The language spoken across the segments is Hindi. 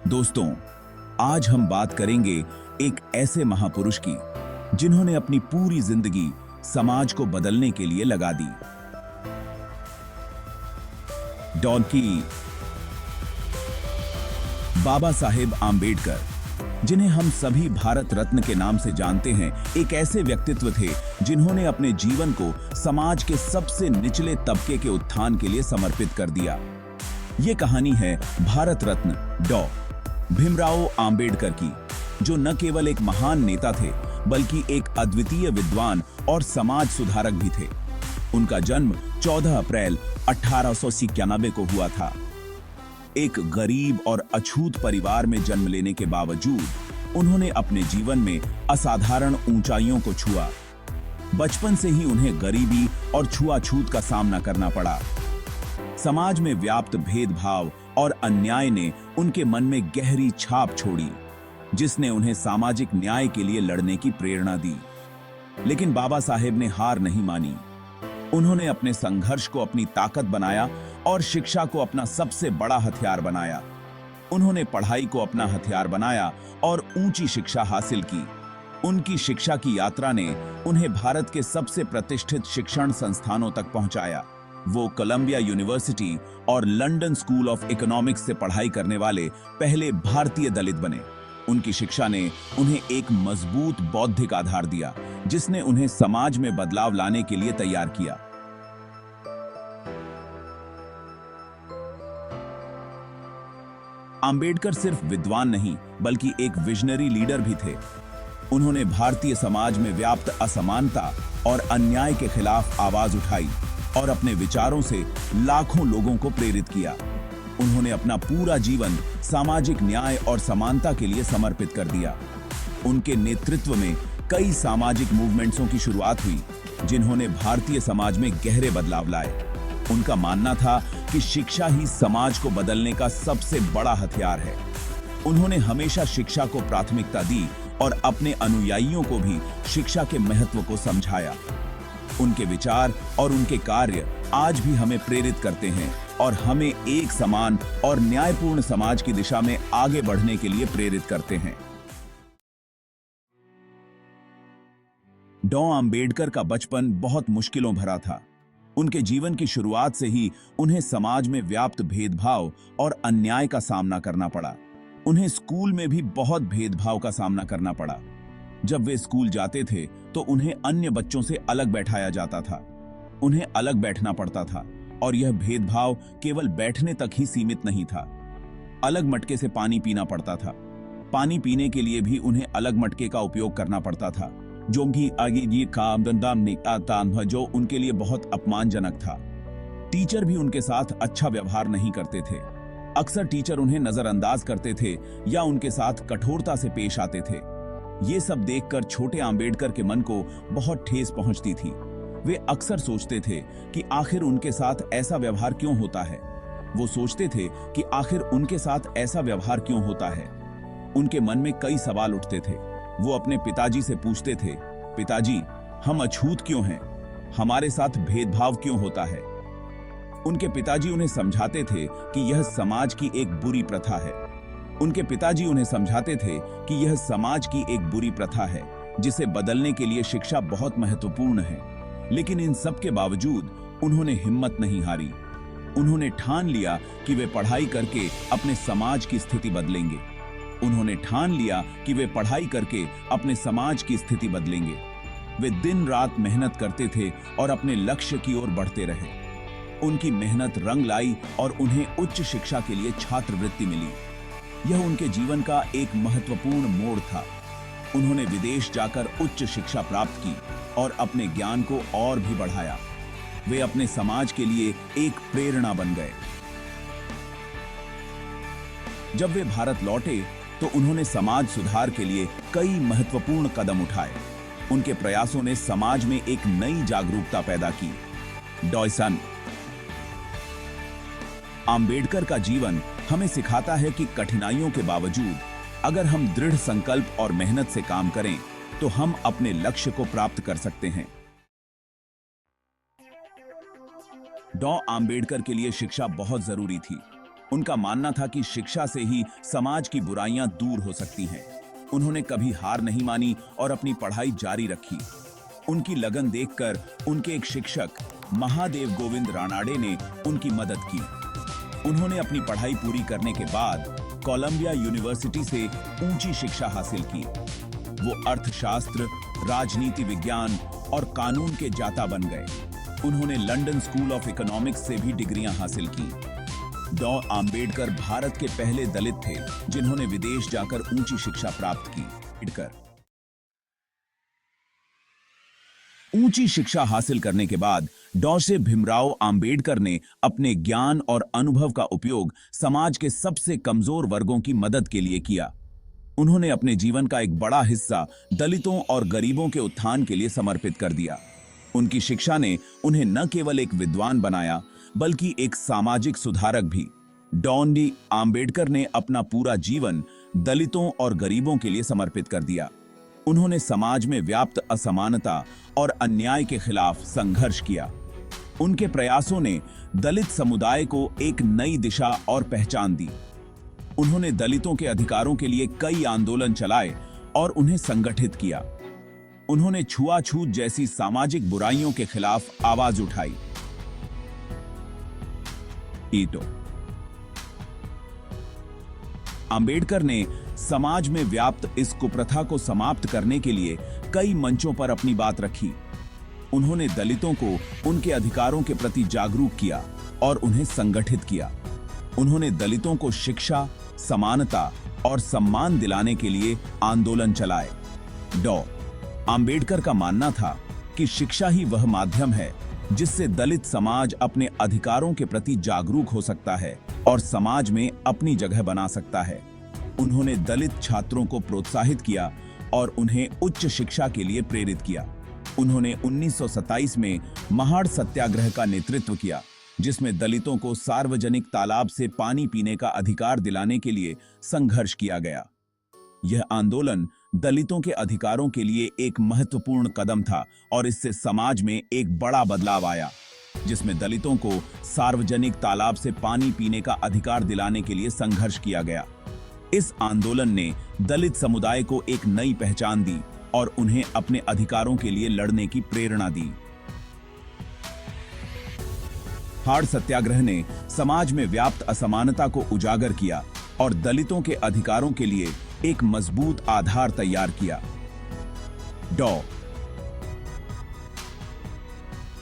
दोस्तों, आज हम बात करेंगे एक ऐसे महापुरुष की जिन्होंने अपनी पूरी जिंदगी समाज को बदलने के लिए लगा दी। डॉन बाबा साहेब आम्बेडकर, जिन्हें हम सभी भारत रत्न के नाम से जानते हैं, एक ऐसे व्यक्तित्व थे जिन्होंने अपने जीवन को समाज के सबसे निचले तबके के उत्थान के लिए समर्पित कर दिया। ये कहानी है भारत रत्न डॉ भीमराव आम्बेडकर की, जो न केवल एक महान नेता थे बल्कि एक अद्वितीय विद्वान और समाज सुधारक भी थे। उनका जन्म 14 अप्रैल 1891 को हुआ था। एक गरीब और अछूत परिवार में जन्म लेने के बावजूद उन्होंने अपने जीवन में असाधारण ऊंचाइयों को छुआ। बचपन से ही उन्हें गरीबी और छुआछूत का सामना करना पड़ा। समाज में व्याप्त भेदभाव और अन्याय ने उनके मन में गहरी छाप छोड़ी, जिसने उन्हें सामाजिक न्याय के लिए लड़ने की प्रेरणा दी। लेकिन बाबा साहेब ने हार नहीं मानी। उन्होंने अपने संघर्ष को अपनी ताकत बनाया और शिक्षा को अपना सबसे बड़ा हथियार बनाया। उन्होंने पढ़ाई को अपना हथियार बनाया और ऊंची शिक्षा हासिल की। उनकी शिक्षा की यात्रा ने उन्हें भारत के सबसे प्रतिष्ठित शिक्षण संस्थानों तक पहुंचाया। वो कोलंबिया यूनिवर्सिटी और लंदन स्कूल ऑफ इकोनॉमिक्स से पढ़ाई करने वाले पहले भारतीय दलित बने। उनकी शिक्षा ने उन्हें एक मजबूत बौद्धिक आधार दिया, जिसने उन्हें समाज में बदलाव लाने के लिए तैयार किया। आम्बेडकर सिर्फ विद्वान नहीं बल्कि एक विजनरी लीडर भी थे। उन्होंने भारतीय समाज में व्याप्त असमानता और अन्याय के खिलाफ आवाज उठाई और अपने विचारों से लाखों लोगों को प्रेरित किया। उन्होंने अपना पूरा जीवन सामाजिक न्याय और समानता के लिए समर्पित कर दिया। उनके नेतृत्व में कई सामाजिक मूवमेंट्सों की शुरुआत हुई, जिन्होंने भारतीय समाज में गहरे बदलाव लाए। उनका मानना था कि शिक्षा ही समाज को बदलने का सबसे बड़ा हथियार है। उन्होंने हमेशा शिक्षा को प्राथमिकता दी और अपने अनुयायियों को भी शिक्षा के महत्व को समझाया। उनके विचार और उनके कार्य आज भी हमें प्रेरित करते हैं और हमें एक समान और न्यायपूर्ण समाज की दिशा में आगे बढ़ने के लिए प्रेरित करते हैं। डॉ आम्बेडकर का बचपन बहुत मुश्किलों भरा था। उनके जीवन की शुरुआत से ही उन्हें समाज में व्याप्त भेदभाव और अन्याय का सामना करना पड़ा। उन्हें स्कूल में भी बहुत भेदभाव का सामना करना पड़ा। जब वे स्कूल जाते थे तो उन्हें अन्य बच्चों से अलग बैठाया जाता था। उन्हें अलग बैठना पड़ता था और यह भेदभाव केवल बैठने तक ही सीमित नहीं था। अलग मटके से पानी पीना पड़ता था। पानी पीने के लिए भी उन्हें अलग मटके का उपयोग करना पड़ता था, जो कि आगे ये काम जो उनके लिए बहुत अपमानजनक था। टीचर भी उनके साथ अच्छा व्यवहार नहीं करते थे। अक्सर टीचर उन्हें नजरअंदाज करते थे या उनके साथ कठोरता से पेश आते थे। ये सब देखकर छोटे आम्बेडकर के मन को बहुत ठेस पहुंचती थी। वे अक्सर सोचते थे कि आखिर उनके साथ ऐसा व्यवहार क्यों होता है। वो सोचते थे कि आखिर उनके साथ ऐसा व्यवहार क्यों होता है। उनके मन में कई सवाल उठते थे। वो अपने पिताजी से पूछते थे, पिताजी, हम अछूत क्यों हैं? हमारे साथ भेदभाव क्यों होता है? उनके पिताजी उन्हें समझाते थे कि यह समाज की एक बुरी प्रथा है। उनके पिताजी उन्हें समझाते थे कि यह समाज की एक बुरी प्रथा है, जिसे बदलने के लिए शिक्षा बहुत महत्वपूर्ण है। लेकिन इन सब के बावजूद उन्होंने हिम्मत नहीं हारी। उन्होंने ठान लिया कि वे पढ़ाई करके अपने समाज की स्थिति बदलेंगे। उन्होंने ठान लिया कि वे पढ़ाई करके अपने समाज की स्थिति बदलेंगे। वे दिन रात मेहनत करते थे और अपने लक्ष्य की ओर बढ़ते रहे। उनकी मेहनत रंग लाई और उन्हें उच्च शिक्षा के लिए छात्रवृत्ति मिली। यह उनके जीवन का एक महत्वपूर्ण मोड़ था। उन्होंने विदेश जाकर उच्च शिक्षा प्राप्त की और अपने ज्ञान को और भी बढ़ाया। वे अपने समाज के लिए एक प्रेरणा बन गए। जब वे भारत लौटे तो उन्होंने समाज सुधार के लिए कई महत्वपूर्ण कदम उठाए। उनके प्रयासों ने समाज में एक नई जागरूकता पैदा की। डॉयसन आम्बेडकर का जीवन हमें सिखाता है कि कठिनाइयों के बावजूद अगर हम दृढ़ संकल्प और मेहनत से काम करें तो हम अपने लक्ष्य को प्राप्त कर सकते हैं। डॉ आम्बेडकर के लिए शिक्षा बहुत जरूरी थी। उनका मानना था कि शिक्षा से ही समाज की बुराइयां दूर हो सकती हैं। उन्होंने कभी हार नहीं मानी और अपनी पढ़ाई जारी रखी। उनकी लगन देखकर उनके एक शिक्षक महादेव गोविंद रानाडे ने उनकी मदद की। उन्होंने अपनी पढ़ाई पूरी करने के बाद कोलंबिया यूनिवर्सिटी से ऊंची शिक्षा हासिल की। वो अर्थशास्त्र, राजनीति विज्ञान और कानून के जाता बन गए। उन्होंने लंदन स्कूल ऑफ इकोनॉमिक्स से भी डिग्रियां हासिल की। डॉ. आंबेडकर भारत के पहले दलित थे जिन्होंने विदेश जाकर ऊंची शिक्षा प्राप्त की। ऊंची शिक्षा हासिल करने के बाद डॉ. भीमराव आंबेडकर ने अपने ज्ञान और अनुभव का उपयोग समाज के सबसे कमजोर वर्गों की मदद के लिए किया। उन्होंने अपने जीवन का एक बड़ा हिस्सा दलितों और गरीबों के उत्थान के लिए समर्पित कर दिया। उनकी शिक्षा ने उन्हें न केवल एक विद्वान बनाया बल्कि एक सामाजिक सुधारक भी। डॉ. आंबेडकर ने अपना पूरा जीवन दलितों और गरीबों के लिए समर्पित कर दिया। उन्होंने समाज में व्याप्त असमानता और अन्याय के खिलाफ संघर्ष किया। उनके प्रयासों ने दलित समुदाय को एक नई दिशा और पहचान दी। उन्होंने दलितों के अधिकारों के लिए कई आंदोलन चलाए और उन्हें संगठित किया। उन्होंने छुआछूत जैसी सामाजिक बुराइयों के खिलाफ आवाज उठाई। आंबेडकर ने समाज में व्याप्त इस कुप्रथा को समाप्त करने के लिए कई मंचों पर अपनी बात रखी। उन्होंने दलितों को उनके अधिकारों के प्रति जागरूक किया और उन्हें संगठित किया। उन्होंने दलितों को शिक्षा, समानता और सम्मान दिलाने के लिए आंदोलन चलाए। डॉ. आंबेडकर का मानना था कि शिक्षा ही वह माध्यम है जिससे दलित समाज अपने अधिकारों के प्रति जागरूक हो सकता है और समाज में अपनी जगह बना सकता है। उन्होंने दलित छात्रों को प्रोत्साहित किया और उन्हें उच्च शिक्षा के लिए प्रेरित किया। उन्होंने 1927 में महाड़ सत्याग्रह का नेतृत्व किया, जिसमें दलितों को सार्वजनिक तालाब से पानी पीने का अधिकार दिलाने के लिए संघर्ष किया गया। यह आंदोलन दलितों के अधिकारों के लिए एक महत्वपूर्ण कदम था और इससे समाज में एक बड़ा बदलाव आया, जिसमें दलितों को सार्वजनिक तालाब से पानी पीने का अधिकार दिलाने के लिए संघर्ष किया गया। इस आंदोलन ने दलित समुदाय को एक नई पहचान दी और उन्हें अपने अधिकारों के लिए लड़ने की प्रेरणा दी। हाड़ सत्याग्रह ने समाज में व्याप्त असमानता को उजागर किया और दलितों के अधिकारों के लिए एक मजबूत आधार तैयार किया। डॉ.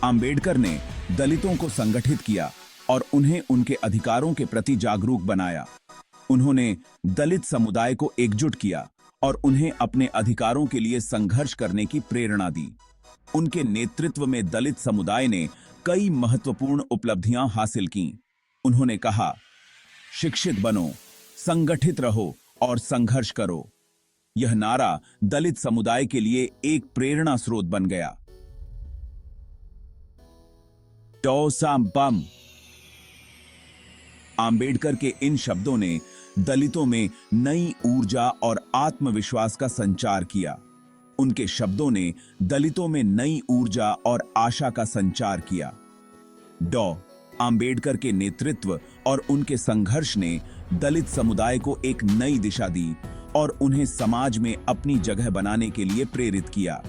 आंबेडकर ने दलितों को संगठित किया और उन्हें उनके अधिकारों के प्रति जागरूक बनाया। उन्होंने दलित समुदाय को एकजुट किया और उन्हें अपने अधिकारों के लिए संघर्ष करने की प्रेरणा दी। उनके नेतृत्व में दलित समुदाय ने कई महत्वपूर्ण उपलब्धियां हासिल की। उन्होंने कहा, शिक्षित बनो, संगठित रहो और संघर्ष करो। यह नारा दलित समुदाय के लिए एक प्रेरणा स्रोत बन गया। बम। आंबेडकर के इन शब्दों ने दलितों में नई ऊर्जा और आत्मविश्वास का संचार किया। उनके शब्दों ने दलितों में नई ऊर्जा और आशा का संचार किया। डॉ. आंबेडकर के नेतृत्व और उनके संघर्ष ने दलित समुदाय को एक नई दिशा दी और उन्हें समाज में अपनी जगह बनाने के लिए प्रेरित किया।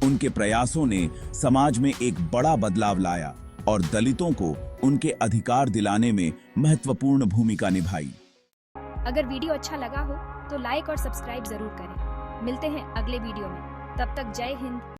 उनके प्रयासों ने समाज में एक बड़ा बदलाव लाया और दलितों को उनके अधिकार दिलाने में महत्वपूर्ण भूमिका निभाई। अगर वीडियो अच्छा लगा हो तो लाइक और सब्सक्राइब जरूर करें। मिलते हैं अगले वीडियो में। तब तक जय हिंद।